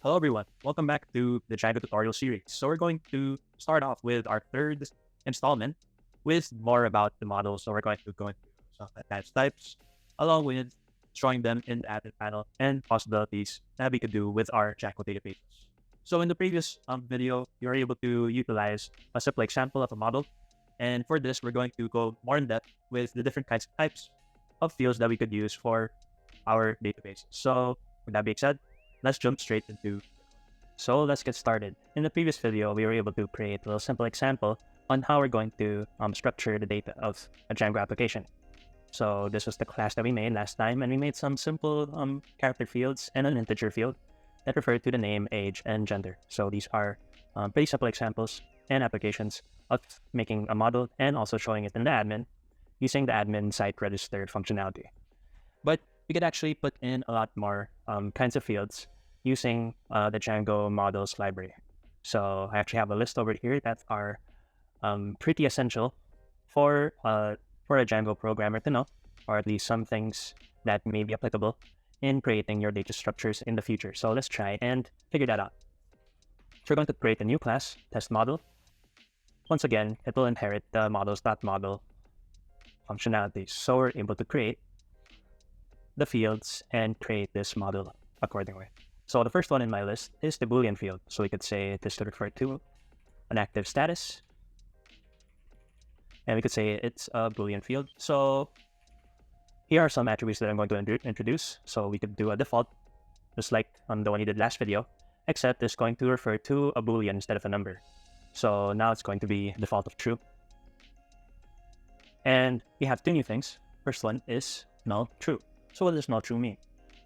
Hello everyone, welcome back to the Django tutorial series. So we're going to start off with our third installment with more about the models. So we're going to go into some advanced types along with showing them in the admin panel and possibilities that we could do with our Django databases. So in the previous video, you were able to utilize a simple example of a model. And for this, we're going to go more in depth with the different kinds of types of fields that we could use for our databases. So with that being said, let's jump straight into. So let's get started. In the previous video, we were able to create a little simple example on how we're going to structure the data of a Django application. So this was the class that we made last time, and we made some simple character fields and an integer field that refer to the name, age, and gender. So these are pretty simple examples and applications of making a model and also showing it in the admin using the admin site registered functionality. But we could actually put in a lot more kinds of fields using the Django models library. So I actually have a list over here that are pretty essential for a Django programmer to know, or at least some things that may be applicable in creating your data structures in the future. So let's try and figure that out. So we're going to create a new class, test model. Once again, it will inherit the models.model functionalities. So we're able to create the fields and create this model accordingly. So the first one in my list is the Boolean field. So we could say this to refer to an active status. And we could say it's a Boolean field. So here are some attributes that I'm going to introduce. So we could do a default, just like the one you did last video, except it's going to refer to a Boolean instead of a number. So now it's going to be default of true. And we have two new things. First one is null true. So what does null true mean?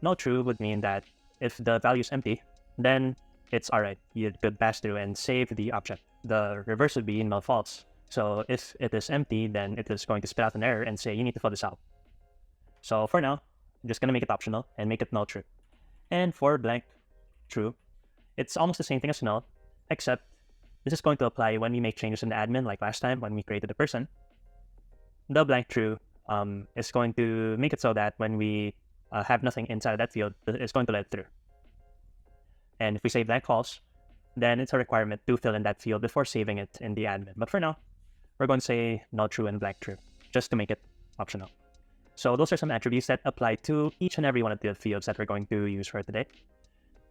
Null true would mean that if the value is empty, then it's all right. You could pass through and save the object. The reverse would be null false. So if it is empty, then it is going to spit out an error and say, you need to fill this out. So for now, I'm just going to make it optional and make it null true. And for blank true, it's almost the same thing as null, except this is going to apply when we make changes in the admin, like last time when we created the person. The blank true is going to make it so that when we have nothing inside that field, it's going to let it through. And if we say blank false, then it's a requirement to fill in that field before saving it in the admin. But for now, we're going to say null true and blank true, just to make it optional. So those are some attributes that apply to each and every one of the fields that we're going to use for today.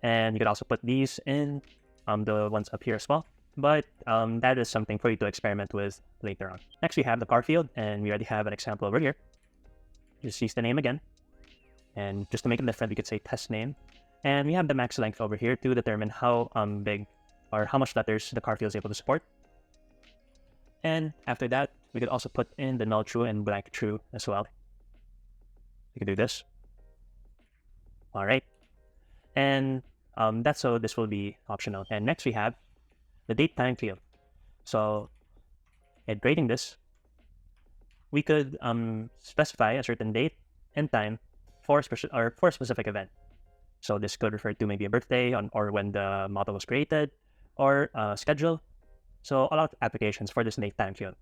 And you could also put these in the ones up here as well. But that is something for you to experiment with later on. Next, we have the car field, and we already have an example over here. Just use the name again. And just to make it different, we could say test name. And we have the max length over here to determine how big or how much letters the car field is able to support. And after that, we could also put in the null true and blank true as well. We could do this. All right. And that's so this will be optional. And next we have the date time field. So in creating this, we could specify a certain date and time for a specific event. So this could refer to maybe a birthday or when the model was created, or schedule. So a lot of applications for this date time field.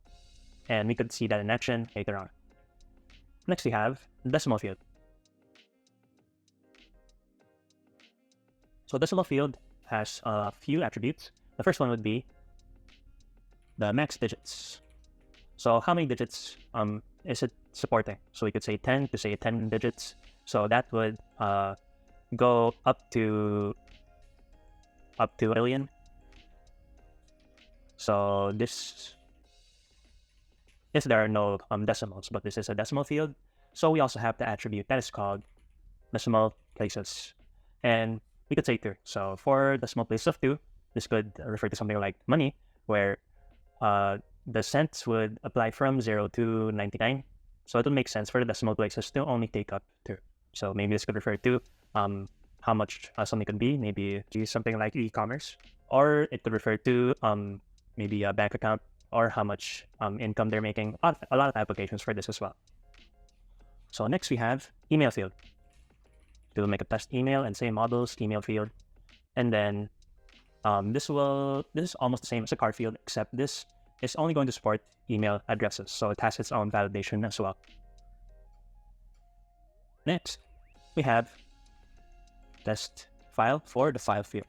And we could see that in action later on. Next we have the decimal field. So decimal field has a few attributes. The first one would be the max digits. So how many digits is it supporting? So we could say 10 to say 10 digits. So that would go up to a billion. So this there are no decimals, but this is a decimal field. So we also have the attribute that is called decimal places. And we could say 2. So for decimal places of 2, this could refer to something like money, where the cents would apply from 0 to 99. So it would make sense for the decimal places to only take up 2. So maybe this could refer to how much something could be, maybe something like e-commerce, or it could refer to maybe a bank account or how much income they're making. A lot of applications for this as well. So next we have email field. We'll make a test email and say models email field, and then this is almost the same as a car field, except this is only going to support email addresses, so it has its own validation as well. Next, we have test file for the file field.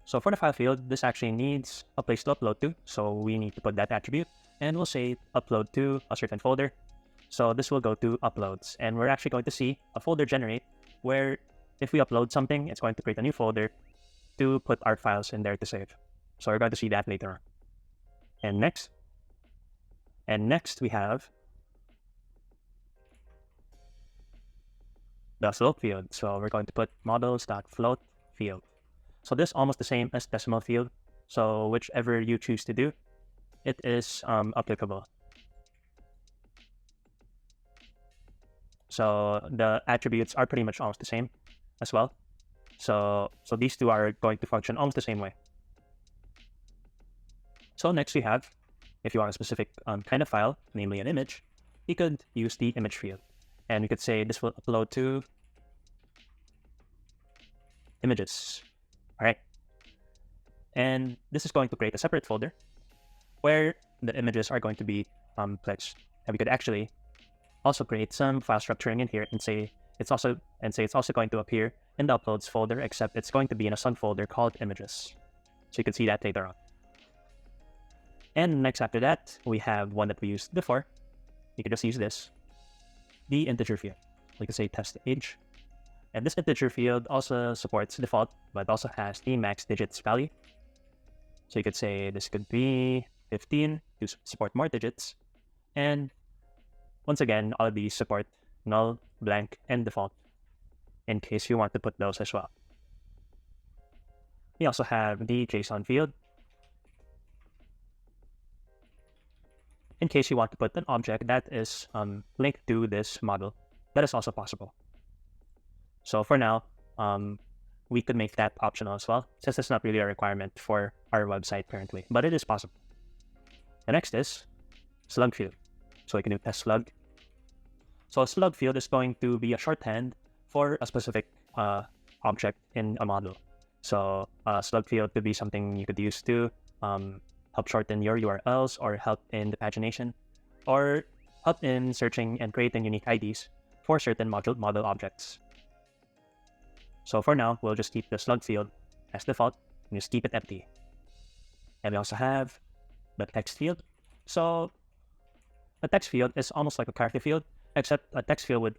So for the file field, this actually needs a place to upload to. So we need to put that attribute, and we'll say upload to a certain folder. So this will go to uploads, and we're actually going to see a folder generate where if we upload something, it's going to create a new folder to put our files in there to save. So we're going to see that later on. And next we have the float field. So we're going to put models.float field. So this is almost the same as decimal field. So whichever you choose to do, it is applicable. So the attributes are pretty much almost the same as well. So these two are going to function almost the same way. So next we have, if you want a specific kind of file, namely an image, you could use the image field. And we could say this will upload to images. All right. And this is going to create a separate folder where the images are going to be placed. And we could actually also create some file structuring in here and say it's also going to appear in the uploads folder, except it's going to be in a subfolder called images. So you can see that later on. And next after that, we have one that we used before. You can just use this, the integer field. We can say test age. And this integer field also supports default, but also has the max digits value. So you could say this could be 15 to support more digits. And once again, all of these support null, blank, and default in case you want to put those as well. We also have the JSON field. In case you want to put an object that is linked to this model, that is also possible. So for now, we could make that optional as well, since it's not really a requirement for our website currently, but it is possible. The next is slug field. So we can do test slug. So a slug field is going to be a shorthand for a specific object in a model. So a slug field could be something you could use to help shorten your URLs, or help in the pagination, or help in searching and creating unique IDs for certain model objects. So for now, we'll just keep the slug field as default and just keep it empty. And we also have the text field. So a text field is almost like a character field, except a text field would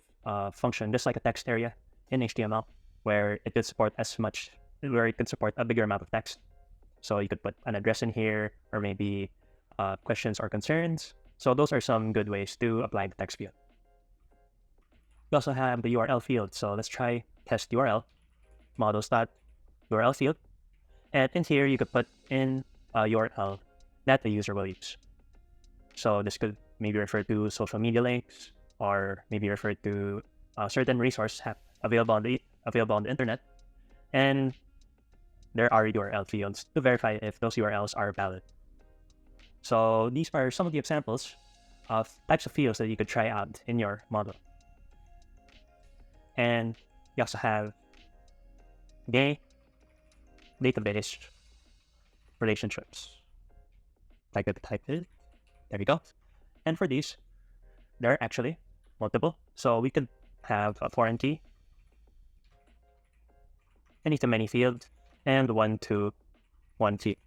function just like a text area in HTML, where it could support a bigger amount of text. So you could put an address in here, or maybe questions or concerns. So those are some good ways to apply the text field. We also have the URL field. So let's try test URL, models.URL field. And in here, you could put in a URL that the user will use. So this could maybe refer to social media links, or maybe refer to a certain resource available on the internet. And there are URL fields to verify if those URLs are valid. So these are some of the examples of types of fields that you could try out in your model. And you also have database relationships. I could type it. There we go. And for these, there are actually multiple. So we could have a foreign key, any-to-many field, and one-to-one key.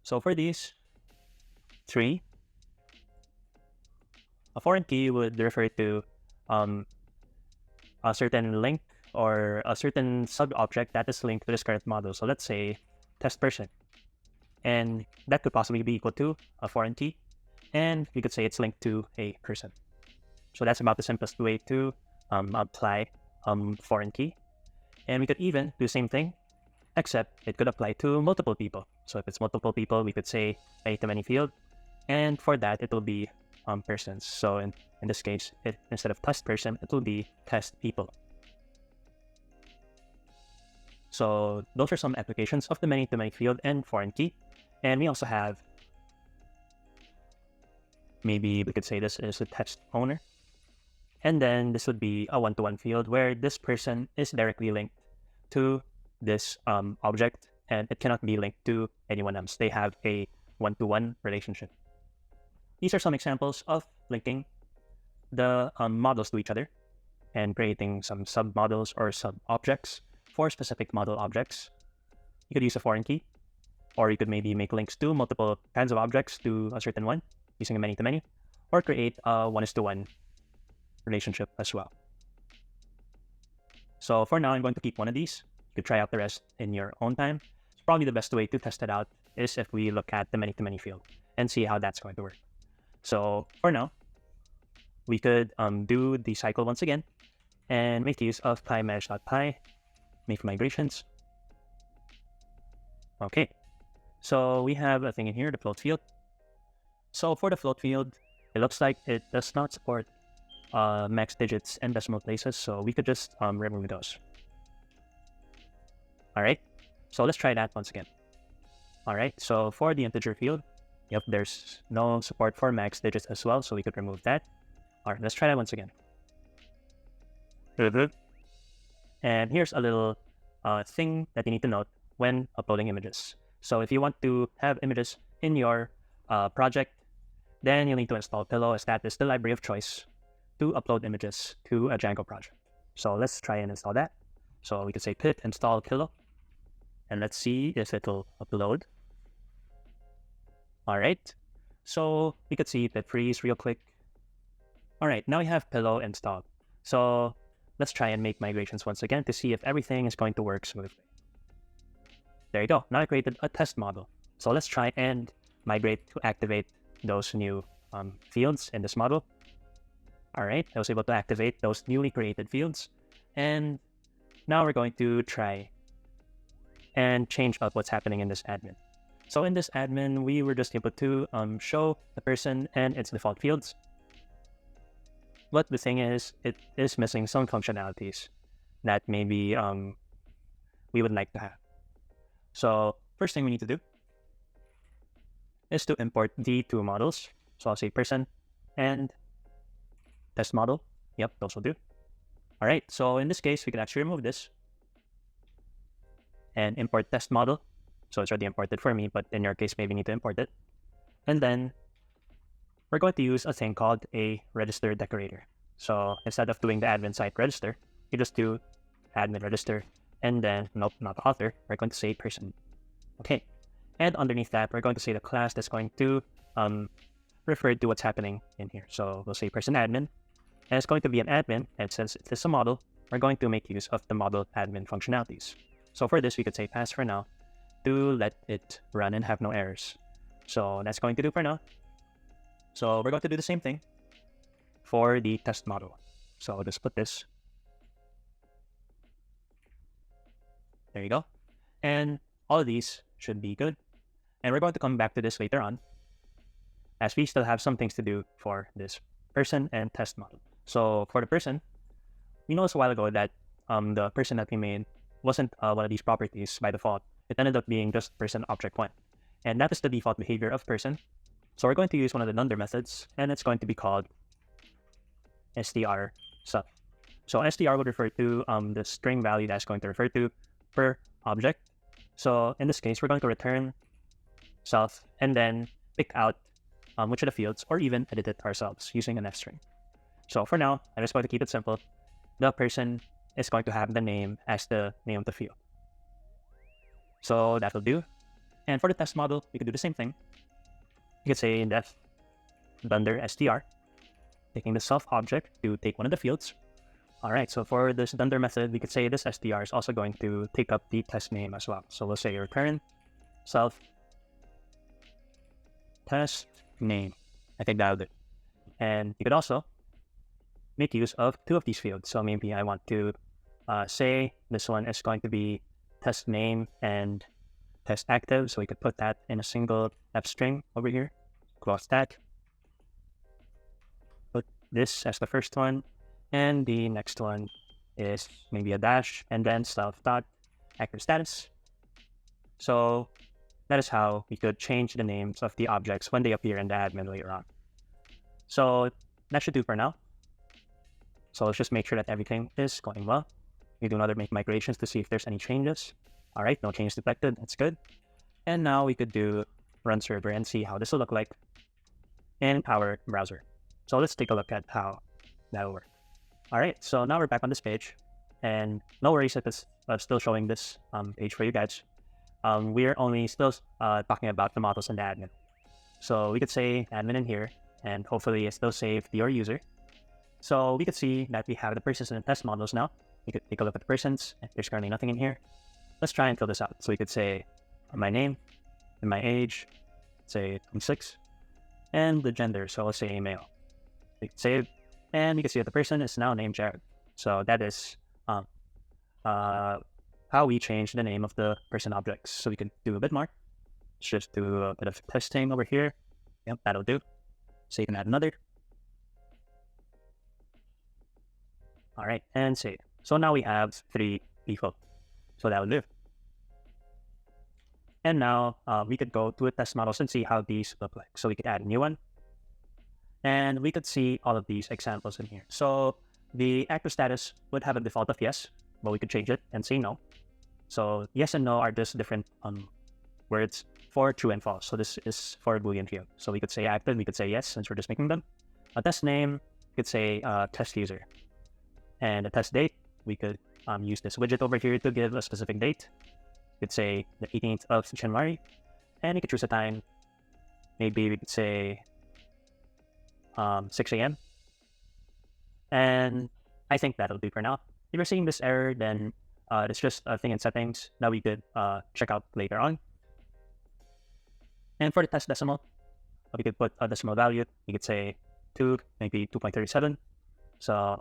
So for these three, a foreign key would refer to a certain link or a certain sub-object that is linked to this current model. So let's say test person. And that could possibly be equal to a foreign key. And we could say it's linked to a person. So that's about the simplest way to apply foreign key. And we could even do the same thing, except it could apply to multiple people. So if it's multiple people, we could say any-to-many field. And for that, it will be persons. So in this case, instead of test person, it will be test people. So those are some applications of the many-to-many field and foreign key. And we also have, maybe we could say this is a text owner. And then this would be a one-to-one field where this person is directly linked to this object, and it cannot be linked to anyone else. They have a one-to-one relationship. These are some examples of linking the models to each other and creating some sub-models or sub-objects for specific model objects. You could use a foreign key, or you could maybe make links to multiple kinds of objects to a certain one using a many-to-many, or create a one-is-to-one relationship as well. So for now, I'm going to keep one of these. You could try out the rest in your own time. So probably the best way to test it out is if we look at the many-to-many field and see how that's going to work. So for now, we could do the cycle once again and make use of PyMesh.py, make migrations. Okay, so we have a thing in here, the float field. So for the float field, it looks like it does not support max digits and decimal places, so we could just remove those. All right, so let's try that once again. All right, so for the integer field, yep, there's no support for max digits as well, so we could remove that. All right, let's try that once again. And here's a little thing that you need to note when uploading images. So if you want to have images in your project, then you'll need to install Pillow, as that is the library of choice to upload images to a Django project. So let's try and install that. So we could say pip install Pillow, and let's see if it'll upload. All right, so we could see pip freeze real quick. All right, now we have Pillow installed. So let's try and make migrations once again to see if everything is going to work smoothly. There you go. Now I created a test model. So let's try and migrate to activate those new fields in this model. All right, I was able to activate those newly created fields. And now we're going to try and change up what's happening in this admin. So in this admin, we were just able to show the person and its default fields. But the thing is, it is missing some functionalities that maybe we would like to have. So first thing we need to do is to import the two models. So I'll say person and test model. Yep, those will do. All right, so in this case, we can actually remove this and import test model. So it's already imported for me, but in your case, maybe you need to import it. And then we're going to use a thing called a register decorator. So instead of doing the admin site register, you just do admin register, and then, nope, not author, we're going to say person. Okay, and underneath that, we're going to say the class that's going to refer to what's happening in here. So we'll say person admin, and it's going to be an admin, and since it is a model, we're going to make use of the model admin functionalities. So for this, we could say pass for now to let it run and have no errors. So that's going to do for now. So we're going to do the same thing for the test model. So I'll just put this. There you go. And all of these should be good. And we're going to come back to this later on, as we still have some things to do for this person and test model. So for the person, we noticed a while ago that the person that we made wasn't one of these properties by default. It ended up being just person object one. And that is the default behavior of person. So we're going to use one of the nunder methods, and it's going to be called str sub. So str would refer to the string value that's going to refer to per object. So in this case, we're going to return self and then pick out which of the fields, or even edit it ourselves using an f string. So for now, I'm just going to keep it simple. The person is going to have the name as the name of the field. So that will do. And for the test model, we could do the same thing. You could say def dunder str, taking the self object to take one of the fields. All right, so for this dunder method, we could say this str is also going to take up the test name as well. So we'll say return self test name. I think that'll do. And you could also make use of two of these fields. So maybe I want to say this one is going to be test name and test active. So we could put that in a single f string over here. Close that. Put this as the first one. And the next one is maybe a dash and then self dot active status. So that is how we could change the names of the objects when they appear in the admin later on. So that should do for now. So let's just make sure that everything is going well. We do another make migrations to see if there's any changes. All right, no changes detected. That's good. And now we could do run server and see how this will look like in our browser. So let's take a look at how that'll work. All right, so now we're back on this page, and no worries if it's still showing this page for you guys. We're only still talking about the models and the admin. So we could say admin in here, and hopefully it still saved your user. So we could see that we have the persons and test models now. We could take a look at the persons, and there's currently nothing in here. Let's try and fill this out. So we could say my name and my age, say 26, and the gender, so let's say male. We could save, and we can see that the person is now named Jared. So that is how we change the name of the person objects. So we could do a bit more. Let's just do a bit of testing over here. Yep, that'll do. Save and add another. All right, and save. So now we have 3 people. So that'll do. And now we could go to the test models and see how these look like. So we could add a new one. And we could see all of these examples in here. So the active status would have a default of yes, but we could change it and say no. So yes and no are just different words for true and false. So this is for a Boolean field. So we could say active, we could say yes, since we're just making them. A test name, we could say test user. And a test date, we could use this widget over here to give a specific date. We could say the 18th of January. And you could choose a time. Maybe we could say 6 a.m. And I think that'll do for now. If you're seeing this error, then it's just a thing in settings that we could check out later on. And for the test decimal, we could put a decimal value. We could say 2, maybe 2.37. So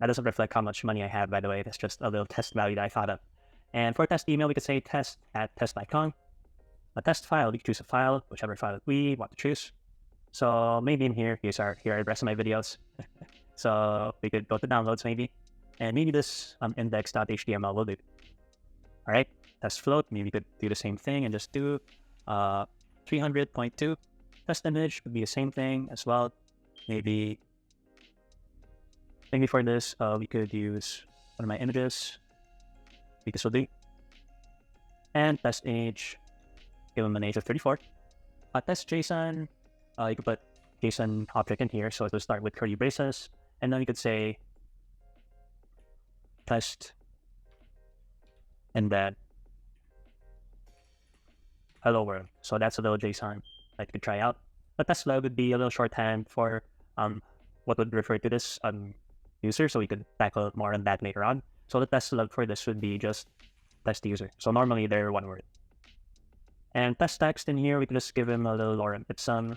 that doesn't reflect how much money I have, by the way. That's just a little test value that I thought of. And for test email, we could say test@test.com. A test file, we could choose a file, whichever file we want to choose. So maybe in here, here are the rest of my videos. So we could go to downloads maybe. And maybe this index.html will do. All right, test float, maybe we could do the same thing and just do 300.2. Test image would be the same thing as well. Maybe for this, we could use one of my images. We could still do. And test age, give them an age of 34. Test JSON, you could put JSON object in here. So it will start with curly braces. And then you could say test and then hello world. So that's a little JSON that you could try out. But test log would be a little shorthand for what would refer to this user. So we could tackle more on that later on. So the test log for this would be just test user. So normally they're one word. And test text in here, we could just give him a little lorem ipsum.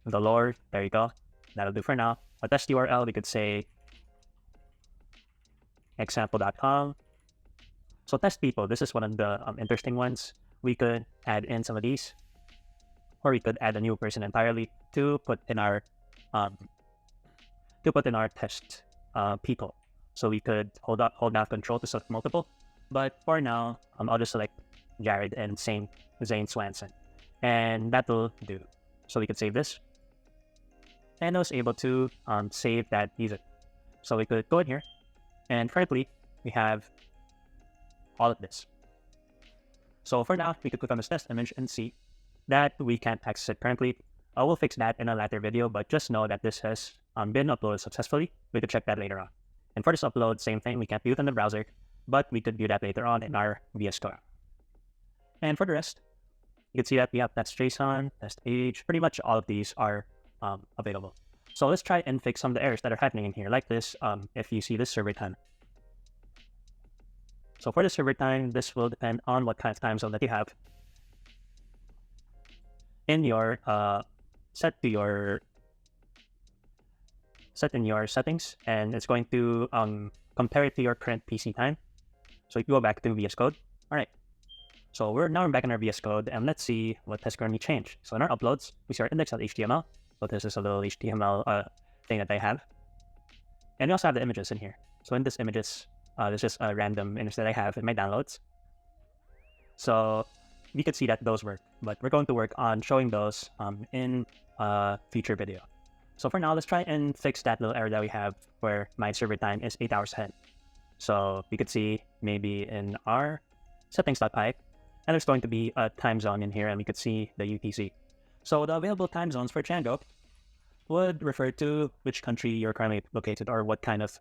The lore, there you go. That'll do for now. A test URL, we could say example.com. So test people, this is one of the interesting ones. We could add in some of these, or we could add a new person entirely to put in our test people. So we could hold down control to select multiple, but for now, I'll just select Jared and Zane Swanson, and that'll do. So we could save this, and I was able to save that user. So we could go in here, and currently we have all of this. So for now, we could click on this test image and see that we can't access it currently. We'll fix that in a later video, but just know that this has been uploaded successfully. We could check that later on. And for this upload, same thing, we can't view it in the browser, but we could view that later on in our VS Code. And for the rest, you can see that we have test JSON, test age, pretty much all of these are available. So let's try and fix some of the errors that are happening in here, like this, if you see this server time. So for the server time, this will depend on what kind of time zone that you have in your set in your settings, and it's going to compare it to your current PC time. So if you go back to VS Code, all right. So we're back in our VS Code, and let's see what has currently changed. So in our uploads, we see our index.html. So this is a little HTML thing that I have, and we also have the images in here. So in this images, this is a random image that I have in my downloads. So we could see that those work, but we're going to work on showing those in a future video. So for now, let's try and fix that little error that we have where my server time is 8 hours ahead. So we could see maybe in our settings.py, and there's going to be a time zone in here, and we could see the UTC. So the available time zones for Django would refer to which country you're currently located or what kind of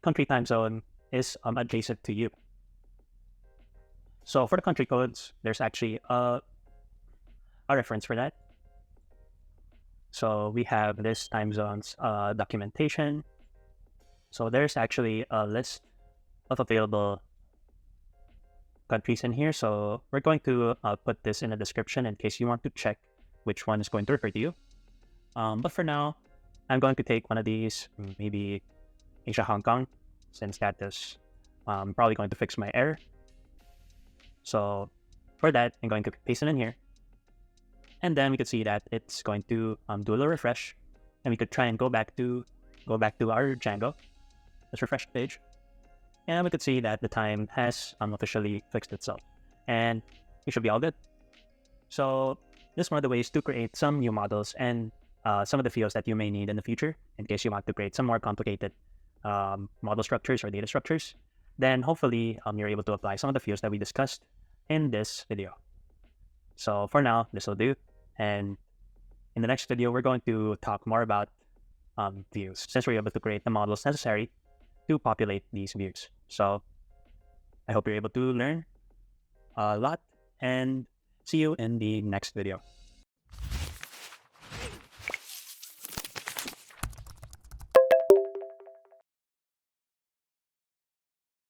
country time zone is adjacent to you. So for the country codes, there's actually a reference for that. So we have this time zones documentation. So there's actually a list of available countries in here. So we're going to put this in the description in case you want to check which one is going to refer to you. But for now, I'm going to take one of these, maybe Asia Hong Kong, since that is probably going to fix my error. So for that, I'm going to paste it in here. And then we could see that it's going to do a little refresh. And we could try and go back to our Django. Let's refresh the page. And we could see that the time has officially fixed itself. And we should be all good. So this is one of the ways to create some new models and some of the fields that you may need in the future in case you want to create some more complicated model structures or data structures. Then hopefully you're able to apply some of the fields that we discussed in this video. So for now, this will do. And in the next video, we're going to talk more about views, since we're able to create the models necessary to populate these views. So I hope you're able to learn a lot, and see you in the next video.